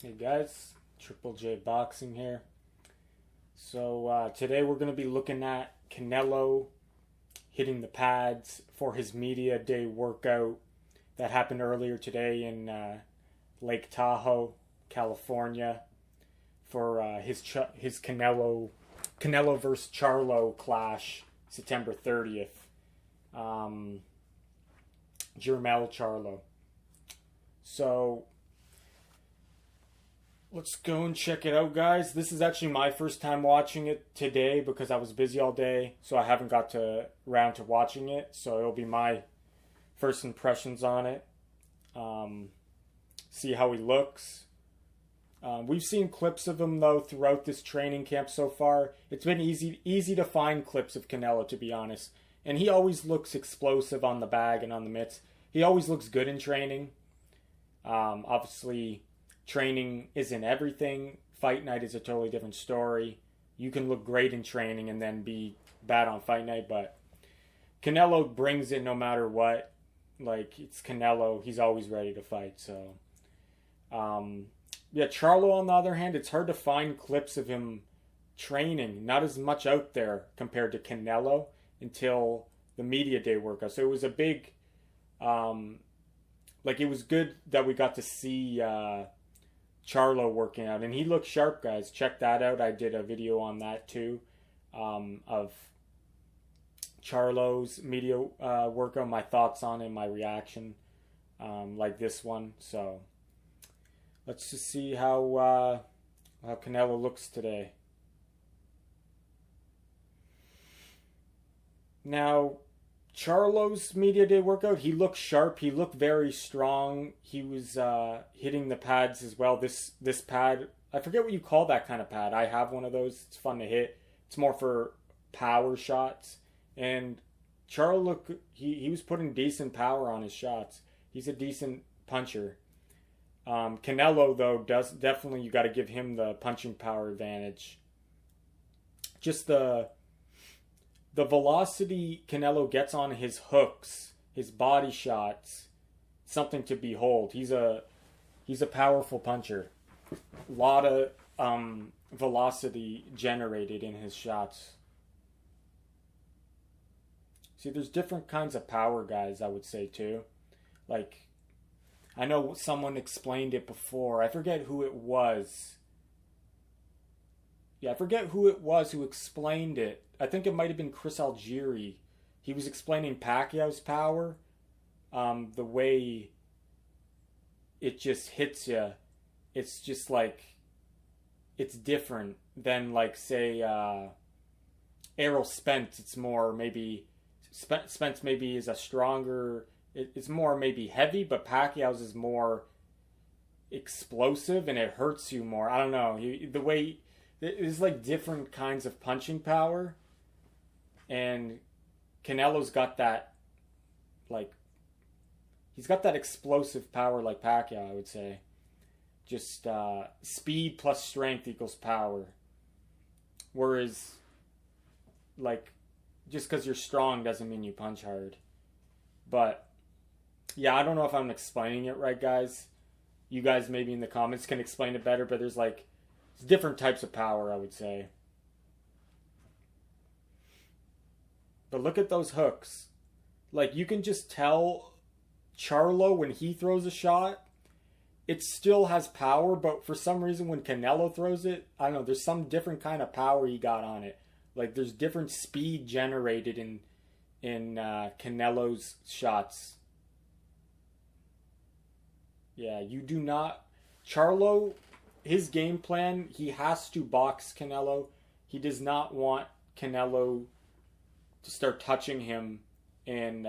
Hey guys, JJJBoxing here. So today we're going to be looking at Canelo hitting the pads for his media day workout that happened earlier today in Lake Tahoe, California, for his Canelo versus Charlo clash, September 30th. Jermel Charlo. So let's go and check it out, guys. This is actually my first time watching it today because I was busy all day, so I haven't got around to watching it. So it'll be my first impressions on it. See how he looks. We've seen clips of him though throughout this training camp so far. It's been easy to find clips of Canelo, to be honest, and he always looks explosive on the bag and on the mitts. He always looks good in training. Obviously, training isn't everything. Fight night is a totally different story. You can look great in training and then be bad on fight night, but Canelo brings it no matter what. Like, it's Canelo. He's always ready to fight. So, yeah, Charlo, on the other hand, it's hard to find clips of him training. Not as much out there compared to Canelo until the media day workout. So it was a big, it was good that we got to see Charlo working out, and he looked sharp, guys. Check that out. I did a video on that too, of Charlo's media workout, my thoughts on it, my reaction, like this one. So let's just see how Canelo looks today. Now, Charlo's media day workout, he looked sharp. He looked very strong. He was hitting the pads as well. This pad, I forget what you call that kind of pad. I have one of those. It's fun to hit. It's more for power shots. And Charlo, he was putting decent power on his shots. He's a decent puncher. Canelo, though, definitely, you got to give him the punching power advantage. Just the velocity Canelo gets on his hooks, his body shots, something to behold. He's a powerful puncher. A lot of velocity generated in his shots. See, there's different kinds of power, guys, I would say, too. Like, I know someone explained it before. I forget who it was. Yeah, I forget who it was who explained it. I think it might have been Chris Algieri. He was explaining Pacquiao's power. The way it just hits you. It's just like, it's different than, like, say, Errol Spence. It's more maybe, Spence maybe is a stronger, it's more maybe heavy, but Pacquiao's is more explosive and it hurts you more. I don't know. The way, there's like different kinds of punching power. And Canelo's got that, like, he's got that explosive power like Pacquiao, I would say. Just speed plus strength equals power. Whereas, like, just because you're strong doesn't mean you punch hard. But, yeah, I don't know if I'm explaining it right, guys. You guys maybe in the comments can explain it better, but there's, like, different types of power, I would say. But look at those hooks. Like, you can just tell Charlo, when he throws a shot, it still has power, but for some reason when Canelo throws it, I don't know, there's some different kind of power he got on it. Like, there's different speed generated in Canelo's shots. Yeah, you do not... Charlo, his game plan, he has to box Canelo. He does not want Canelo to start touching him and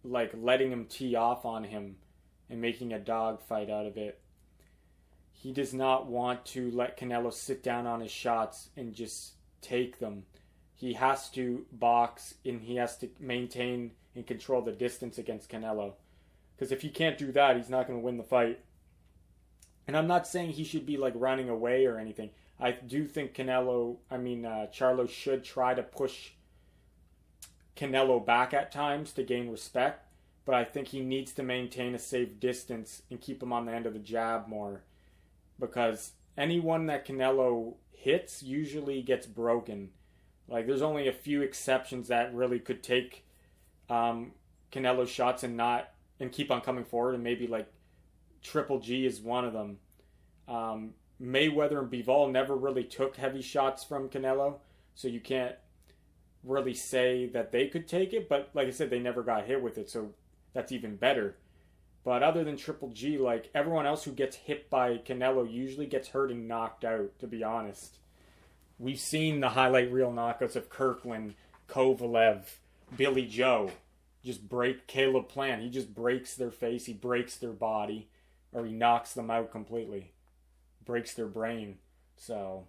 like letting him tee off on him and making a dog fight out of it. He does not want to let Canelo sit down on his shots and just take them. He has to box and he has to maintain and control the distance against Canelo. Because if he can't do that, he's not going to win the fight. And I'm not saying he should be like running away or anything. I do think Charlo should try to push Canelo back at times to gain respect, but I think he needs to maintain a safe distance and keep him on the end of the jab more because anyone that Canelo hits usually gets broken. Like, there's only a few exceptions that really could take Canelo shots and keep on coming forward, and maybe like Triple G is one of them. Mayweather and Bivol never really took heavy shots from Canelo, so you can't really say that they could take it, but like I said, they never got hit with it, so that's even better. But other than Triple G, like, everyone else who gets hit by Canelo usually gets hurt and knocked out, to be honest. We've seen the highlight reel knockouts of Kirkland, Kovalev, Billy Joe. Just break Caleb Plant. He just breaks their face, he breaks their body, or he knocks them out completely. Breaks their brain. So,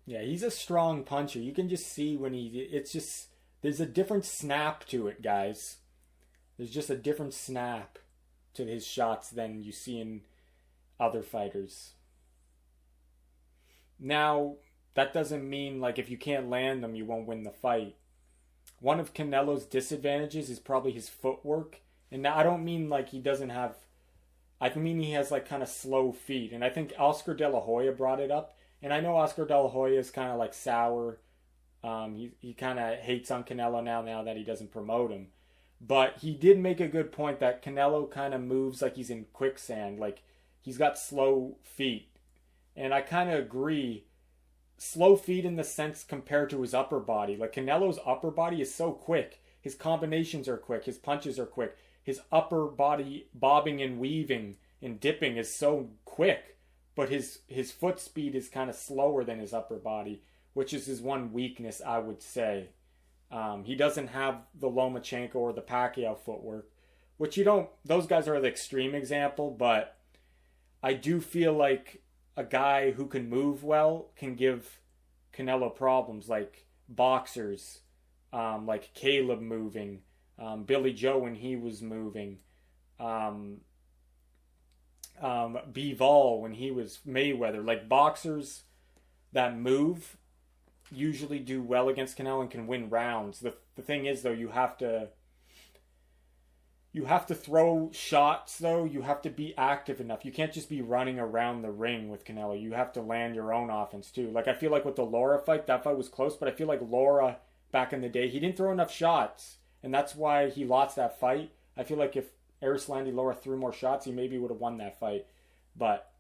yeah, he's a strong puncher. You can just see when there's a different snap to it, guys. There's just a different snap to his shots than you see in other fighters. Now, that doesn't mean, like, if you can't land them, you won't win the fight. One of Canelo's disadvantages is probably his footwork. And I don't mean, like, he doesn't have... I mean he has, like, kind of slow feet. And I think Oscar De La Hoya brought it up. And I know Oscar De La Hoya is kind of, like, sour. He kind of hates on Canelo now that he doesn't promote him. But he did make a good point that Canelo kind of moves like he's in quicksand. Like, he's got slow feet. And I kind of agree. Slow feet in the sense compared to his upper body. Like, Canelo's upper body is so quick. His combinations are quick. His punches are quick. His upper body bobbing and weaving and dipping is so quick. But his foot speed is kind of slower than his upper body, which is his one weakness, I would say. He doesn't have the Lomachenko or the Pacquiao footwork, which those guys are the extreme example, but I do feel like a guy who can move well can give Canelo problems, like boxers, like Caleb moving, Billy Joe when he was moving, Bivol when he was Mayweather. Like, boxers that move usually do well against Canelo and can win rounds. The thing is, though, you have to throw shots, though. You have to be active enough. You can't just be running around the ring with Canelo. You have to land your own offense, too. Like, I feel like with the Lara fight, that fight was close, but I feel like Lara, back in the day, he didn't throw enough shots, and that's why he lost that fight. I feel like if Erislandy Lara threw more shots, he maybe would have won that fight. But,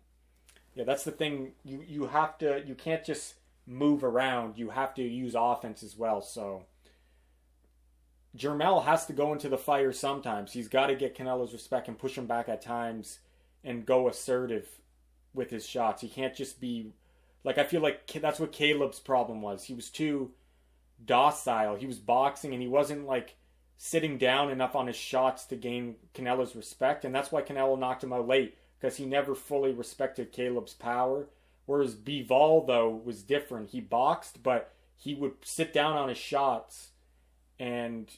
yeah, that's the thing. You can't just move around. You have to use offense as well. So Jermell has to go into the fire sometimes. He's got to get Canelo's respect and push him back at times and go assertive with his shots. He can't just be like, I feel like that's what Caleb's problem was. He was too docile. He was boxing and he wasn't like sitting down enough on his shots to gain Canelo's respect, and that's why Canelo knocked him out late, because he never fully respected Caleb's power. Whereas Bivol, though, was different. He boxed, but he would sit down on his shots, and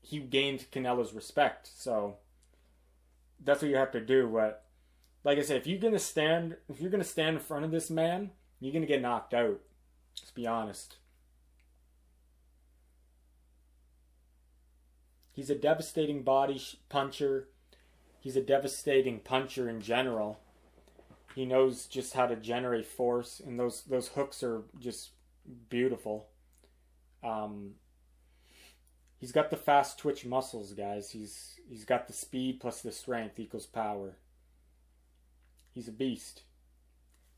he gained Canelo's respect. So that's what you have to do. But like I said, if you're gonna stand in front of this man, you're gonna get knocked out. Let's be honest. He's a devastating body puncher. He's a devastating puncher in general. He knows just how to generate force, and those hooks are just beautiful. He's got the fast twitch muscles, guys. He's got the speed plus the strength equals power. He's a beast.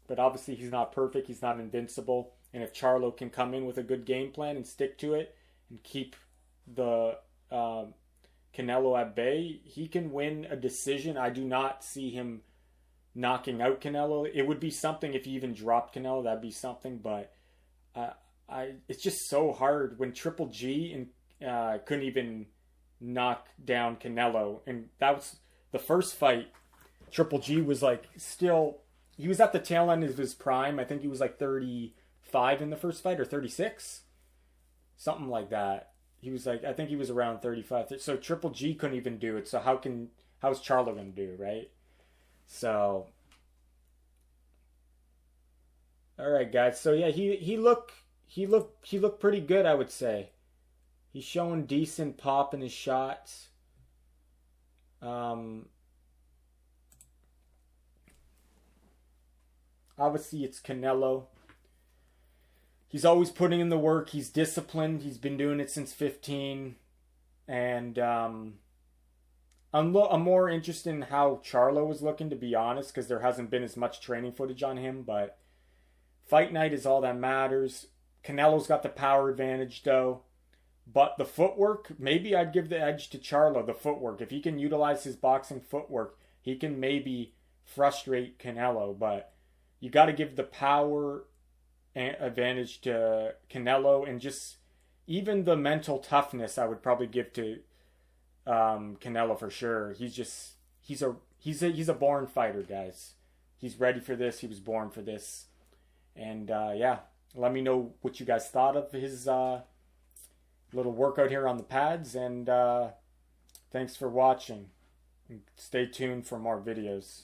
But obviously he's not perfect. He's not invincible. And if Charlo can come in with a good game plan and stick to it and keep the Canelo at bay, he can win a decision. I do not see him knocking out Canelo. It would be something if he even dropped Canelo. That'd be something. But it's just so hard when Triple G couldn't even knock down Canelo. And that was the first fight. Triple G was like still, he was at the tail end of his prime. I think he was like 35 in the first fight, or 36, something like that. He was like, I think he was around 35. So Triple G couldn't even do it. So how's Charlo gonna do, right? So, all right, guys. So yeah, he looked pretty good, I would say. He's showing decent pop in his shots. Obviously, it's Canelo. He's always putting in the work. He's disciplined. He's been doing it since 15. And I'm more interested in how Charlo was looking, to be honest, because there hasn't been as much training footage on him. But fight night is all that matters. Canelo's got the power advantage, though. But the footwork, maybe I'd give the edge to Charlo, the footwork. If he can utilize his boxing footwork, he can maybe frustrate Canelo. But you got to give the power advantage to Canelo, and just even the mental toughness I would probably give to Canelo for sure. He's a born fighter, guys. He's ready for this. He was born for this. And yeah, let me know what you guys thought of his little workout here on the pads, and thanks for watching. Stay tuned for more videos.